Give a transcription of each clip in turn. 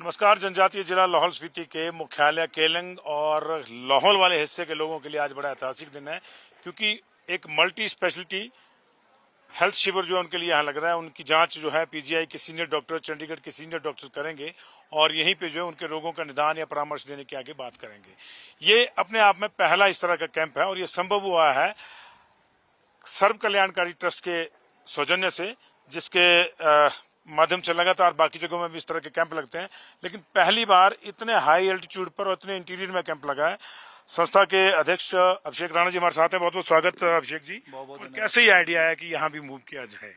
नमस्कार। जनजातीय जिला लाहौल स्पीति के मुख्यालय केलंग और लाहौल वाले हिस्से के लोगों के लिए आज बड़ा ऐतिहासिक दिन है, क्योंकि एक मल्टी स्पेशलिटी हेल्थ शिविर जो उनके लिए यहाँ लग रहा है। उनकी जांच जो है पीजीआई के सीनियर डॉक्टर, चंडीगढ़ के सीनियर डॉक्टर करेंगे और यहीं पे जो है उनके रोगों का निदान या परामर्श देने की आगे बात करेंगे। ये अपने आप में पहला इस तरह का कैंप है और ये संभव हुआ है सर्व कल्याणकारी ट्रस्ट के सौजन्य से, जिसके माध्यम से लगातार बाकी जगहों में भी इस तरह के कैंप लगते हैं, लेकिन पहली बार इतने हाई एल्टीट्यूड पर और इतने इंटीरियर में कैंप लगा है। संस्था के अध्यक्ष अभिषेक राणा जी हमारे साथ हैं। बहुत बहुत स्वागत अभिषेक जी। बहुत कैसे ये आइडिया है कि यहाँ भी मूव किया जाए?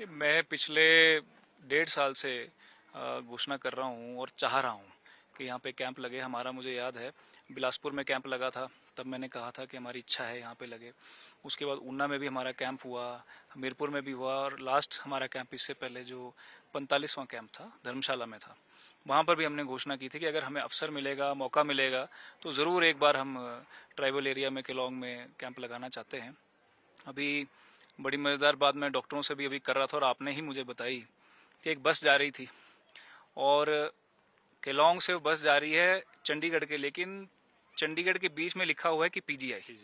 मैं पिछले 1.5 साल से घोषणा कर रहा हूँ और चाह रहा हूँ कि यहाँ पे कैंप लगे। हमारा, मुझे याद है, बिलासपुर में कैंप लगा था, तब मैंने कहा था कि हमारी इच्छा है यहाँ पे लगे। उसके बाद ऊना में भी हमारा कैंप हुआ, हमीरपुर में भी हुआ और लास्ट हमारा कैंप इससे पहले जो 45वां कैंप था धर्मशाला में था, वहाँ पर भी हमने घोषणा की थी कि अगर हमें अवसर मिलेगा, मौका मिलेगा तो ज़रूर एक बार हम ट्राइबल एरिया में केलोंग में कैंप लगाना चाहते हैं। अभी बड़ी मज़ेदार बात मैं डॉक्टरों से भी अभी कर रहा था और आपने ही मुझे बताई कि एक बस जा रही थी और केलोंग से बस जा रही है चंडीगढ़ के, लेकिन चंडीगढ़ के बीच में लिखा हुआ है कि पीजीआई।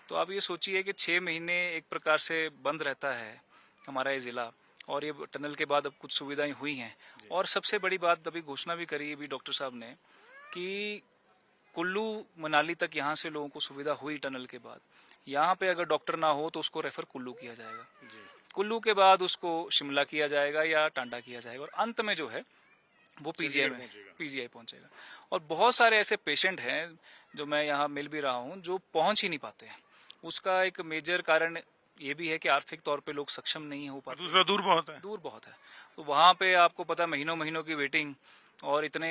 तो आप ये सोचिए कि 6 महीने एक प्रकार से बंद रहता है हमारा ये ज़िला, और ये टनल के बाद अब कुछ सुविधाएं हुई हैं। और सबसे बड़ी बात अभी घोषणा भी करी अभी डॉक्टर साहब ने कि कुल्लू मनाली तक यहाँ से लोगों को सुविधा हुई टनल के बाद। यहाँ पे अगर डॉक्टर ना हो तो उसको रेफर कुल्लू किया जाएगा, कुल्लू के बाद उसको शिमला किया जाएगा या टांडा किया जाएगा और अंत में जो है वो पीजीआई पहुंचेगा। और बहुत सारे ऐसे पेशेंट हैं जो मैं यहाँ मिल भी रहा हूँ जो पहुंच ही नहीं पाते हैं। उसका एक मेजर कारण ये भी है कि आर्थिक तौर पे लोग सक्षम नहीं हो पाते, दूसरा दूर बहुत है। तो वहाँ पे आपको पता है महीनों महीनों की वेटिंग और इतने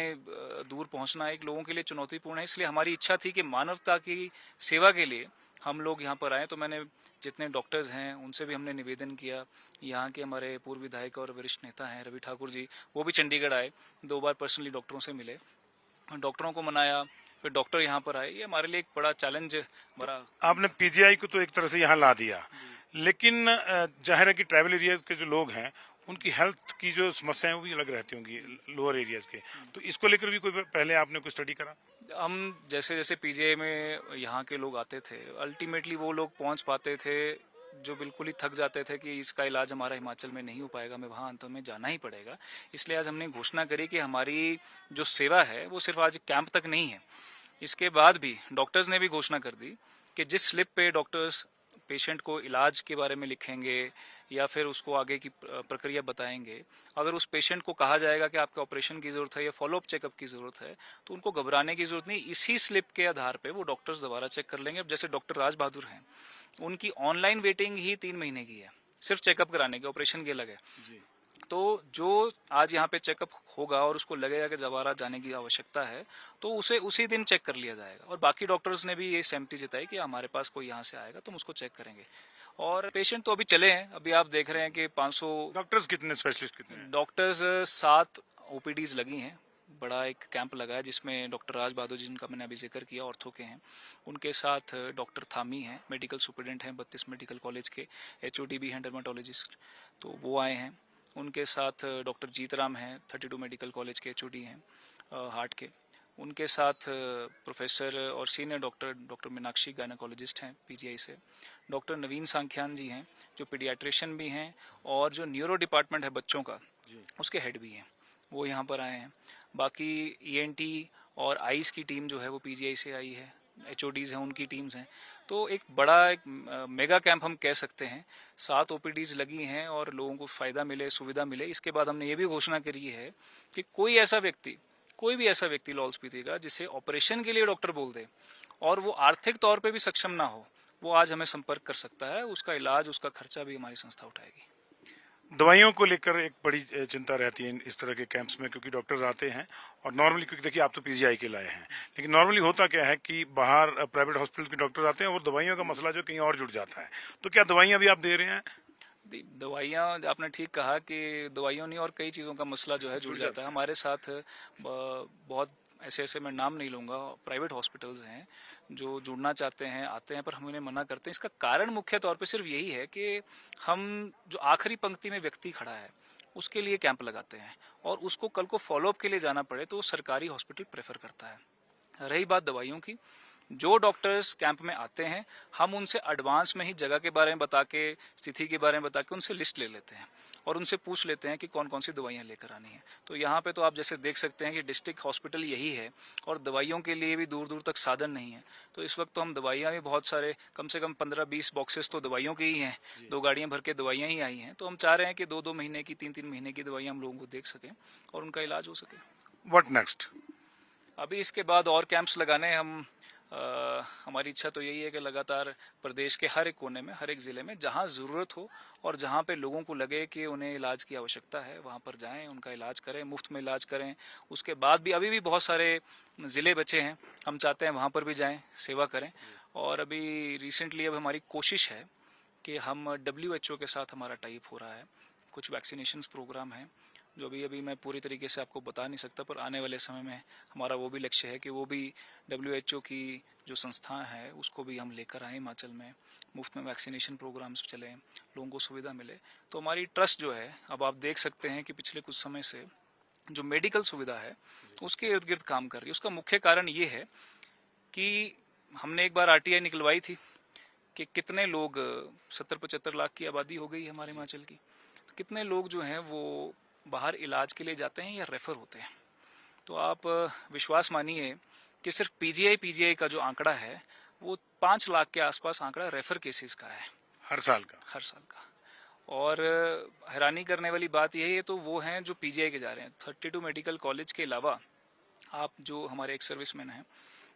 दूर पहुँचना एक लोगों के लिए चुनौतीपूर्ण है। इसलिए हमारी इच्छा थी कि मानवता की सेवा के लिए हम लोग यहाँ पर आए। तो मैंने जितने डॉक्टर्स हैं उनसे भी हमने निवेदन किया। यहाँ के हमारे पूर्व विधायक और वरिष्ठ नेता हैं रवि ठाकुर जी, वो भी चंडीगढ़ आए, 2 बार पर्सनली डॉक्टरों से मिले, डॉक्टरों को मनाया, फिर डॉक्टर यहाँ पर आए। ये हमारे लिए एक बड़ा चैलेंज बड़ा। आपने पीजीआई को तो एक तरह से यहाँ ला दिया, लेकिन जाहिर है कि ट्राइबल एरियाज के जो लोग हैं उनकी हेल्थ की जो समस्याएं वो भी अलग रहती होंगी लोअर एरियाज के, तो इसको लेकर भी कोई पहले आपने कोई स्टडी करा? हम जैसे जैसे पीजीआई में यहाँ के लोग आते थे, अल्टीमेटली वो लोग पहुँच पाते थे जो बिल्कुल ही थक जाते थे कि इसका इलाज हमारा हिमाचल में नहीं हो पाएगा, हमें वहाँ अंत में जाना ही पड़ेगा। इसलिए आज हमने घोषणा करी कि हमारी जो सेवा है वो सिर्फ आज कैंप तक नहीं है, इसके बाद भी डॉक्टर्स ने भी घोषणा कर दी कि जिस स्लिप पे डॉक्टर्स पेशेंट को इलाज के बारे में लिखेंगे या फिर उसको आगे की प्रक्रिया बताएंगे, अगर उस पेशेंट को कहा जाएगा कि आपके ऑपरेशन की जरूरत है या फॉलोअप चेकअप की जरूरत है तो उनको घबराने की जरूरत नहीं। इसी स्लिप के आधार पे वो डॉक्टर्स दोबारा चेक कर लेंगे। अब जैसे डॉक्टर राज बहादुर हैं, उनकी ऑनलाइन वेटिंग ही 3 महीने की है, सिर्फ चेकअप कराने की, ऑपरेशन के अलग है। तो जो आज यहाँ पे चेकअप होगा और उसको लगेगा कि दोबारा जाने की आवश्यकता है तो उसे उसी दिन चेक कर लिया जाएगा। और बाकी डॉक्टर्स ने भी ये सहमति जताई कि हमारे पास कोई यहाँ से आएगा तो हम उसको चेक करेंगे। और पेशेंट तो अभी चले हैं, अभी आप देख रहे हैं कि 500 डॉक्टर्स कितने, स्पेशलिस्ट कितने? डॉक्टर्स 7 ओपीडीज लगी हैं। बड़ा एक कैंप लगा है जिसमें डॉक्टर राज बहादुर जिनका मैंने अभी जिक्र किया, ऑर्थो के हैं, उनके साथ डॉक्टर थामी हैं, मेडिकल सुपरिटेंडेंट हैं 32 मेडिकल कॉलेज के, एचओडी भी हैं, डर्माटोलॉजिस्ट, तो वो आए हैं। उनके साथ डॉक्टर जीतराम हैं, 32 मेडिकल कॉलेज के एचओडी हैं हार्ट के। उनके साथ प्रोफेसर और सीनियर डॉक्टर मीनाक्षी गायनेकोलॉजिस्ट हैं पीजीआई से। डॉक्टर नवीन सांख्यान जी हैं जो पीडियाट्रिशियन भी हैं और जो न्यूरो डिपार्टमेंट है बच्चों का उसके हेड भी हैं, वो यहाँ पर आए हैं। बाकी ईएनटी और आईज की टीम जो है वो पीजीआई से आई है, एचओडीज हैं उनकी टीम्स हैं। तो एक बड़ा एक मेगा कैंप हम कह सकते हैं। 7 ओपीडीज लगी हैं और लोगों को फायदा मिले, सुविधा मिले। इसके बाद हमने ये भी घोषणा करी है कि कोई भी ऐसा व्यक्ति लाहौल स्पीति का जिसे ऑपरेशन के लिए डॉक्टर बोल दे और वो आर्थिक तौर पे भी सक्षम ना हो, वो आज हमें संपर्क कर सकता है। उसका इलाज, उसका खर्चा भी हमारी संस्था उठाएगी। दवाइयों को लेकर एक बड़ी चिंता रहती है इस तरह के कैंप्स में, क्योंकि डॉक्टर्स आते हैं और नॉर्मली, क्योंकि देखिए आप तो पीजीआई के लाए हैं, लेकिन नॉर्मली होता क्या है कि बाहर प्राइवेट हॉस्पिटल के डॉक्टर्स आते हैं और दवाइयों का मसला जो कहीं और जुड़ जाता है। तो क्या दवाइयां भी आप दे रहे हैं? दवाइयाँ, आपने ठीक कहा कि दवाइयों नहीं और कई चीज़ों का मसला जो है जुड़ जाता है। हमारे साथ बहुत ऐसे मैं नाम नहीं लूँगा, प्राइवेट हॉस्पिटल्स हैं जो जुड़ना चाहते हैं, आते हैं, पर हम उन्हें मना करते हैं। इसका कारण मुख्य तौर पे सिर्फ यही है कि हम जो आखिरी पंक्ति में व्यक्ति खड़ा है उसके लिए कैंप लगाते हैं, और उसको कल को फॉलोअप के लिए जाना पड़े तो वो सरकारी हॉस्पिटल प्रेफर करता है। रही बात दवाइयों की, जो डॉक्टर्स कैंप में आते हैं हम उनसे एडवांस में ही जगह के बारे में बता के, स्थिति के बारे में बता के उनसे लिस्ट ले लेते हैं और उनसे पूछ लेते हैं कि कौन कौन सी दवाइयाँ लेकर आनी है। तो यहाँ पे तो आप जैसे देख सकते हैं कि डिस्ट्रिक्ट हॉस्पिटल यही है और दवाइयों के लिए भी दूर दूर तक साधन नहीं है। तो इस वक्त तो हम दवाइयाँ भी बहुत सारे, कम से कम 15-20 बॉक्सेस तो दवाइयों के ही हैं, 2 गाड़ियाँ भर के दवाइयाँ ही आई हैं। तो हम चाह रहे हैं कि 2-2 महीने की, 3-3 महीने की दवाइयाँ हम लोगों को देख सकें और उनका इलाज हो सके। What next? अभी इसके बाद और कैंप्स लगाने हम हमारी इच्छा तो यही है कि लगातार प्रदेश के हर एक कोने में, हर एक ज़िले में जहां ज़रूरत हो और जहां पे लोगों को लगे कि उन्हें इलाज की आवश्यकता है, वहां पर जाएं, उनका इलाज करें, मुफ्त में इलाज करें। उसके बाद भी अभी भी बहुत सारे ज़िले बचे हैं, हम चाहते हैं वहां पर भी जाएं, सेवा करें। और अभी रिसेंटली अब हमारी कोशिश है कि हम WHO के साथ हमारा टाइप हो रहा है, कुछ वैक्सीनेशन प्रोग्राम है जो अभी मैं पूरी तरीके से आपको बता नहीं सकता, पर आने वाले समय में हमारा वो भी लक्ष्य है कि वो भी WHO की जो संस्था है उसको भी हम लेकर आए हिमाचल में, मुफ्त में वैक्सीनेशन प्रोग्राम्स चलें, लोगों को सुविधा मिले। तो हमारी ट्रस्ट जो है, अब आप देख सकते हैं कि पिछले कुछ समय से जो मेडिकल सुविधा है उसके इर्द गिर्द काम कर रही है। उसका मुख्य कारण ये है कि हमने एक बार RTI निकलवाई थी कि कितने लोग, 70-75 लाख की आबादी हो गई है हमारे हिमाचल की, तो कितने लोग जो हैं वो बाहर इलाज के लिए जाते हैं या रेफर होते हैं। तो आप विश्वास मानिए कि सिर्फ PGI का जो आंकड़ा है वो 5 लाख के आसपास आंकड़ा रेफर केसेस का है हर साल का? हर साल का। और हैरानी करने वाली बात यही है तो वो हैं जो PGI के जा रहे हैं। 32 मेडिकल कॉलेज के अलावा आप जो हमारे एक सर्विसमैन हैं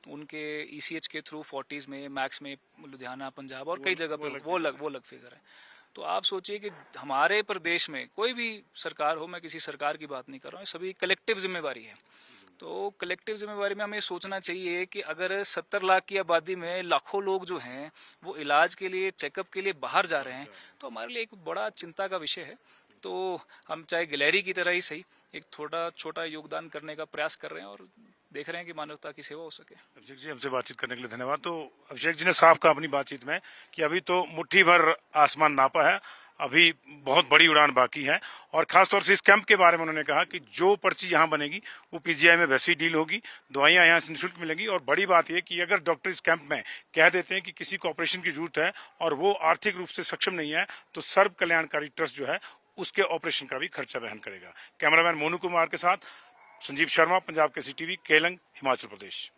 उनके ECH के थ्रू 40s में, मैक्स में लुधियाना, पंजाब और कई जगह पर वो अलग फिगर है। तो आप सोचिए कि हमारे प्रदेश में कोई भी सरकार हो, मैं किसी सरकार की बात नहीं कर रहा हूँ, सभी कलेक्टिव जिम्मेवारी है। तो कलेक्टिव जिम्मेवारी में हमें सोचना चाहिए कि अगर 70 लाख की आबादी में लाखों लोग जो हैं वो इलाज के लिए, चेकअप के लिए बाहर जा रहे हैं, तो हमारे लिए एक बड़ा चिंता का विषय है। तो हम चाहे गिलहरी की तरह ही सही एक थोड़ा छोटा योगदान करने का प्रयास कर रहे हैं और देख रहे हैं कि मानवता की सेवा हो सके। अभिषेक जी, हमसे बातचीत करने के लिए धन्यवाद। तो अभिषेक जी ने साफ कहा अपनी बातचीत में कि अभी तो मुट्ठी भर आसमान नापा है, अभी बहुत बड़ी उड़ान बाकी है। और खासतौर से इस कैंप के बारे में उन्होंने कहा कि जो पर्ची यहाँ बनेगी वो PGI में वैसी डील होगी, दवाइयाँ यहाँ से निःशुल्क मिलेंगी। और बड़ी बात यह कि अगर डॉक्टर इस कैंप में कह देते हैं कि किसी को ऑपरेशन की जरूरत है और वो आर्थिक रूप से सक्षम नहीं है, तो सर्व कल्याणकारी ट्रस्ट जो है उसके ऑपरेशन का भी खर्चा वहन करेगा। कैमरामैन मोनू कुमार के साथ संजीव शर्मा, पंजाब केसरी टीवी, केलंग, हिमाचल प्रदेश।